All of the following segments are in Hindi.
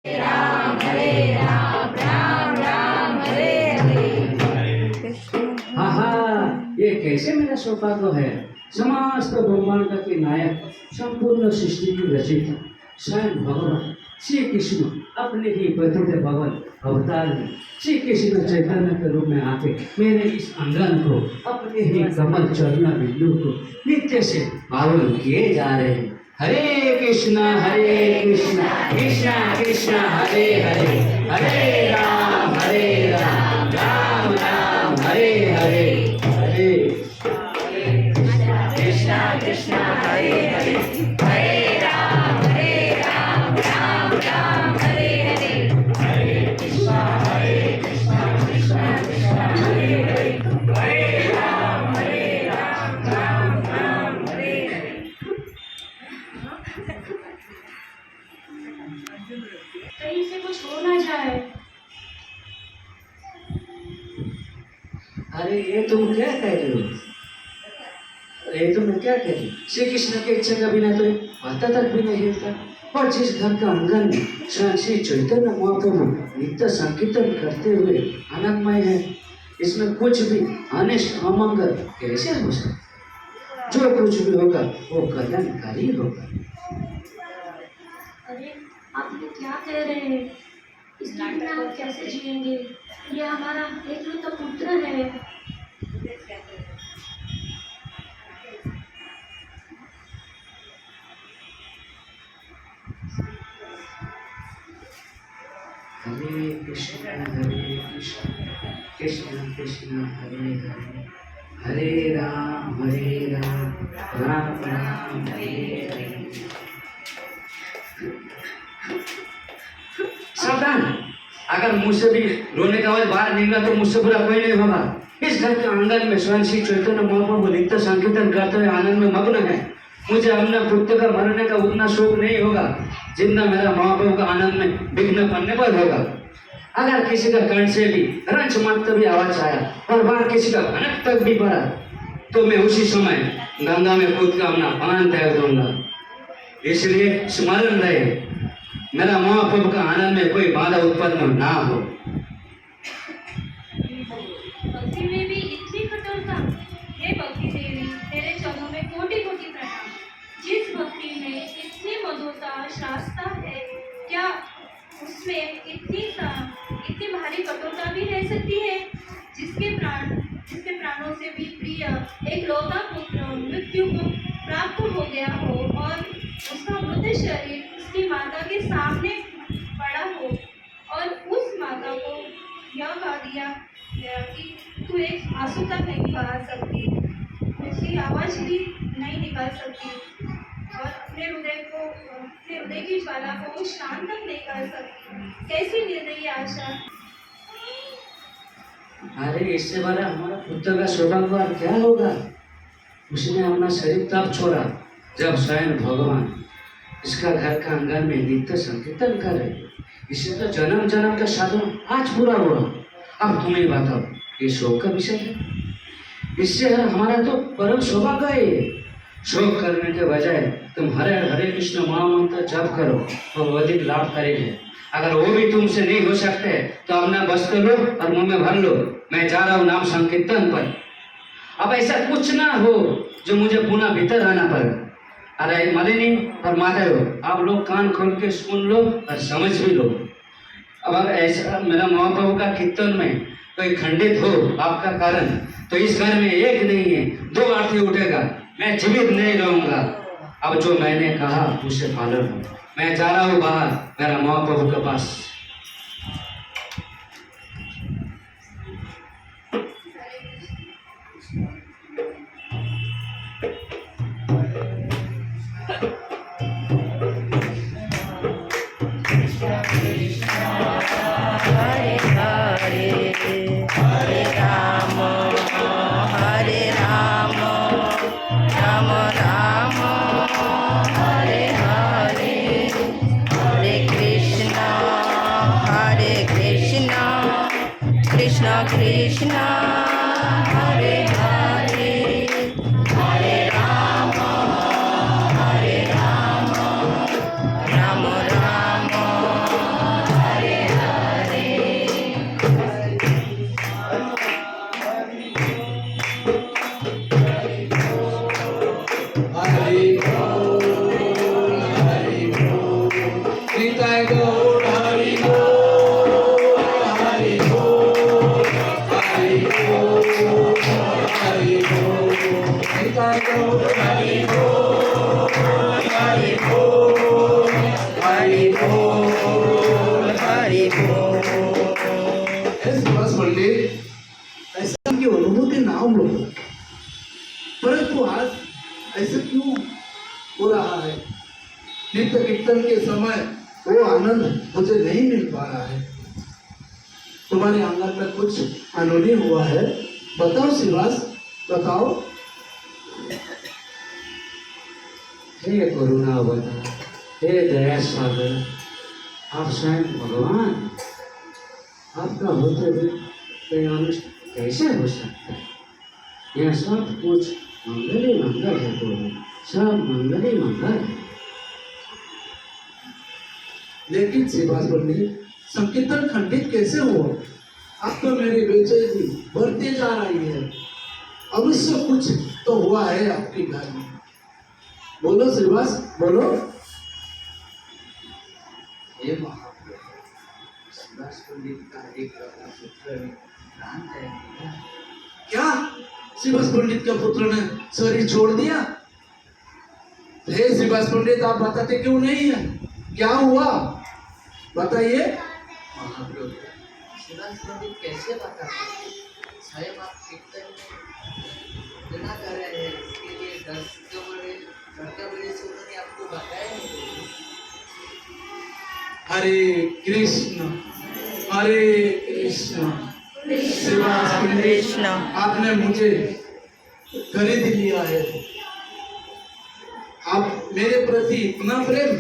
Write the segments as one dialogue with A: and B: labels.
A: राम हरे राम राम राम हरे हरे।
B: हाँ हाँ, ये कैसे मेरा सौभाग्य है। समस्त ब्रह्मांड के नायक, संपूर्ण सृष्टि की रचयिता स्वयं भगवान श्री कृष्ण अपने ही पतित भगवान अवतार में श्री कृष्ण चैतन्य के रूप में आके मेरे इस अंगन को अपने ही कमल चरण बिंदु को नित्य से पावन किए जा रहे हैं। हरे कृष्णा कृष्ण कृष्ण हरे हरे, हरे राम राम राम हरे हरे। हरे
A: कृष्णा कृष्णा हरे हरे, हरे राम राम राम हरे हरे। हरे कृष्णा कृष्णा कृष्णा हरे हरे, हरे राम राम राम हरे हरे।
C: कहीं से कुछ हो ना जाए।
B: अरे ये तुम क्या कह रहे हो? ये तुम क्या कह रहे हो? श्री कृष्ण की इच्छा का बिना तो पता तक भी नहीं हिलता। और जिस घर का आंगन में स्वयं श्री चैतन्य महाप्रभु नित्य संकीर्तन करते हुए आनंदमय है, इसमें कुछ भी अनिष्ट अमंगल कैसे हो सकता? जो कुछ भी होगा वो कल्याणकारी होगा।
C: अरे आप ये क्या कह रहे हैं? इसके बिना हम कैसे जिएंगे? ये हमारा एकलौता पुत्र है।
B: हरे कृष्ण कृष्ण कृष्ण हरे हरे, हरे राम राम राम हरे हरे। सावधान, अगर मुझसे भी रोने का आवाज बाहर निकला तो मुझसे बुरा कोई नहीं होगा। इस घर के आंगन में स्वयं श्री चैतन्य महाप्रभु नित्य संकीर्तन करते हुए आनंद में मग्न है। मुझे अपना पुत्र का मरने का उतना शोक नहीं होगा जितना मेरा महाप्रभु का आनंद में विघ्न पड़ने पर होगा। अगर किसी का कंठ से भी रंच मात्र भी आवाज आया और बाहर किसी का भनक तक भी पड़ा तो मैं उसी समय गंगा में कूद कर अपना प्राण त्याग दूंगा। इसलिए स्मरण रहे, मेरा महाप्रभु का आनंद में कोई बाधा उत्पन्न ना हो।
C: भक्ति में भी इतनी कठोरता? हे भक्ति देवी, तेरे चरणों में कोटि कोटि प्रणाम। जिस भक्ति में इतनी मधुरता शास्ता है, क्या उसमें इतनी भारी कठोरता भी रह सकती है? जिसके प्राणों से भी प्रिय एक लौता पुत्र मृत्यु को प्राप्त हो गया हो और उसका मृत शरीर उसकी माता के सामने पड़ा हो और उस माता को यह कह दिया गया कि तू एक आंसू तक नहीं बहा सकती, उसकी आवाज भी नहीं निकाल सकती और अपने हृदय की ज्वाला को शांत तक नहीं कर सकती। कैसी निर्दयी आशा!
B: अरे इससे बड़ा हमारा पुत्र का सौभाग्य और क्या होगा? उसने अपना शरीर तब छोड़ा जब स्वयं भगवान इसका घर का आंगन में नित्य संकीर्तन कर रहे। इससे तो जन्म जन्म का साधन आज पूरा हुआ। अब तुम ही बताओ, ये शोक का विषय है? इससे हमारा तो परम सौभाग्य है। शोक करने के बजाय तुम हरे हरे कृष्ण महामंत्र जप करो तो अधिक लाभ करेंगे। अगर वो भी तुमसे नहीं हो सकते तो अपना वस्त्र लो और मुंह में भर लो, मैं जा रहा हूँ नाम संकीर्तन पर। अब ऐसा कुछ ना हो जो मुझे पुनः भीतर आना पड़े। अरे मालिनी और माताओं, आप लोग कान खोल के सुन लो और समझ भी लो। अगर ऐसा मेरा महाप्रभु का कीर्तन में कोई खंडित हो आपका कारण तो इस घर में एक नहीं है 2 आरती उठेगा, मैं जीवित नहीं रहूंगा। अब जो मैंने कहा उसे पालन हो। मैं जा रहा हूँ बाहर मेरा महाप्रभु के पास।
A: कृष्णा हरे हरे, हरे राम राम राम
D: ऐसा की अनुभूति ना हो, परंतु आज ऐसा क्यों हो रहा है? नित्य कीर्तन के समय वो आनंद मुझे नहीं मिल पा रहा है। तुम्हारे आंगन में कुछ अनहोनी हुआ है? बताओ श्रीवास, बताओ।
B: हे करुणा अवतार, हे दया सागर, आप स्वयं भगवान, आपका होते हुए कोई अनुष्ठ कैसे हो सकता है? यह सब कुछ मंगल ही मंगल है, तो सब मंगल ही मंगल है।
D: लेकिन श्रीवास पंडित, संकीर्तन खंडित कैसे हुआ? अब तो मेरी बेचैनी बढ़ती जा रही है। अवश्य कुछ तो हुआ है आपके घर में। बोलो श्रीवास, बोलो।
B: हे महाप्रभु, श्रीवास पंडित का एक पुत्र ने प्राण त्याग दिया।
D: क्या श्रीवास पंडित का पुत्र ने शरीर छोड़ दिया? हे श्रीवास पंडित, आप बताते क्यों नहीं है? क्या हुआ बताइए।
B: महाप्रभु, श्रीवास पंडित कैसे बता सकते? स्वयं आप कीर्तन में गुनाह कर रहे हैं, इसके लिए कर्तव्य से उन्होंने आपको बताया नहीं।
D: हरे कृष्ण, हरे कृष्ण। श्रीवास पंडित, आपने मुझे खरीद लिया है। आप मेरे प्रति इतना प्रेम,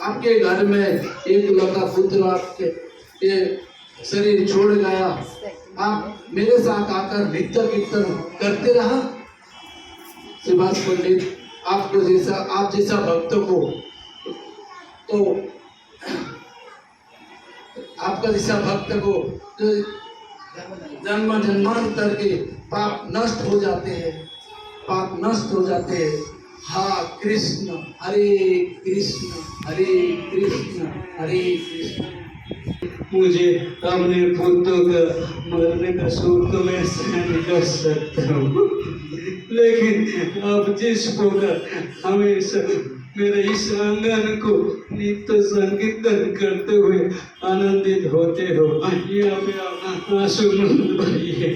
D: आपके घर में एक लड़का पुत्र आपके ये शरीर छोड़ गया, आप मेरे साथ आकर नित्य कीर्तन करते रहा। श्रीवास पंडित, आपको जैसा, आप जैसा भक्त को तो आपका जैसा भक्त को जन्म जन्मांतर के पाप नष्ट हो जाते हैं, पाप नष्ट हो जाते हैं। हाँ कृष्ण, हरे कृष्ण, हरे कृष्ण, हरे कृष्ण।
B: मुझे अपने पुत्र का मरने का शोक मैं सहन कर सकता हूँ, लेकिन अब जिस प्रकार हमेशा मेरे इस आंगन को नित्य संकीर्तन करते हुए आनंदित होते हो, यहाँ पे आंसू मत भरिए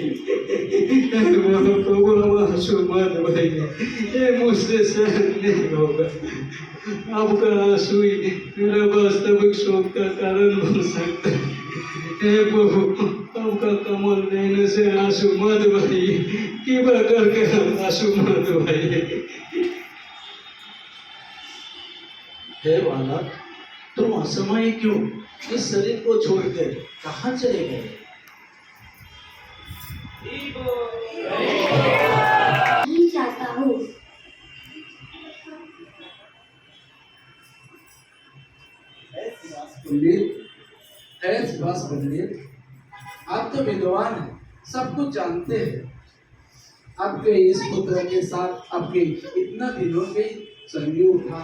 B: महाप्रभु, आंसू मत भरिए, ये मुझसे सहन नहीं होगा। आपका आंसू ही मेरा वास्तविक शोक का कारण बन सकता है। हे प्रभु, आपका कमल लेने से आंसू मत भरिए, कृपा करके आंसू मत भरिए।
D: हे बालक, तुम असमय क्यों इस शरीर को छोड़कर कहाँ चले गए?
A: नहीं चाहता हूँ।
D: पंडित, है श्रीवास पंडित, आप तो विद्वान हैं, सब कुछ जानते हैं। आपके इस पुत्र के साथ आपके इतना दिनों के संयोग था,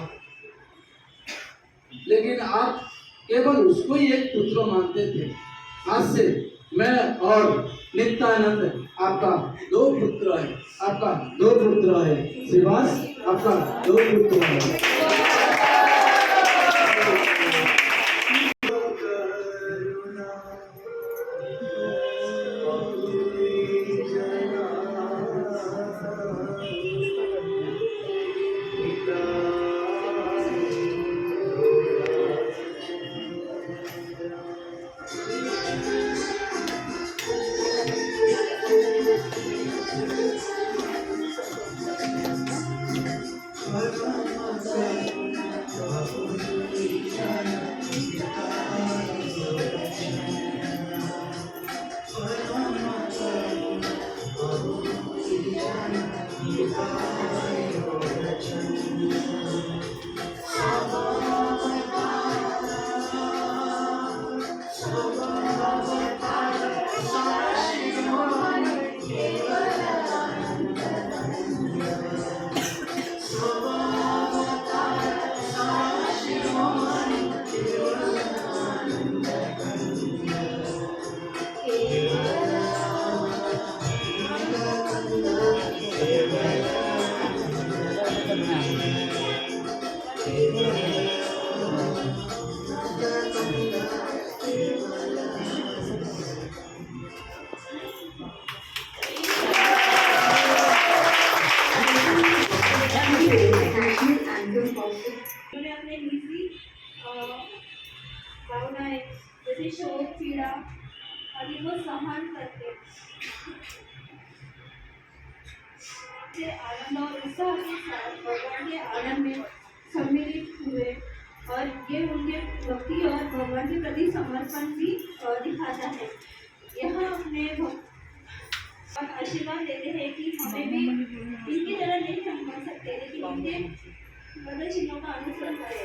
D: लेकिन आप केवल उसको ही एक पुत्र मानते थे। आज से मैं और नित्यानंद आपका दो पुत्र है, आपका दो पुत्र है। श्रीवास, आपका दो पुत्र है।
C: जैसे शोक पीड़ा आदि को सहन करके से आनंद और उत्साह के साथ भगवान के आनंद में सम्मिलित हुए और ये उनके भक्ति और भगवान के प्रति समर्पण भी दिखाता है। यहाँ अपने और आशीर्वाद देते हैं कि हमें भी इनकी तरह नहीं समझ सकते, लेकिन इनके प्रदर्शनों का अनुसरण करें।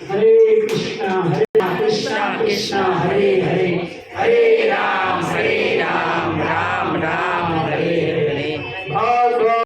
B: हरे कृष्णा कृष्णा कृष्णा हरे हरे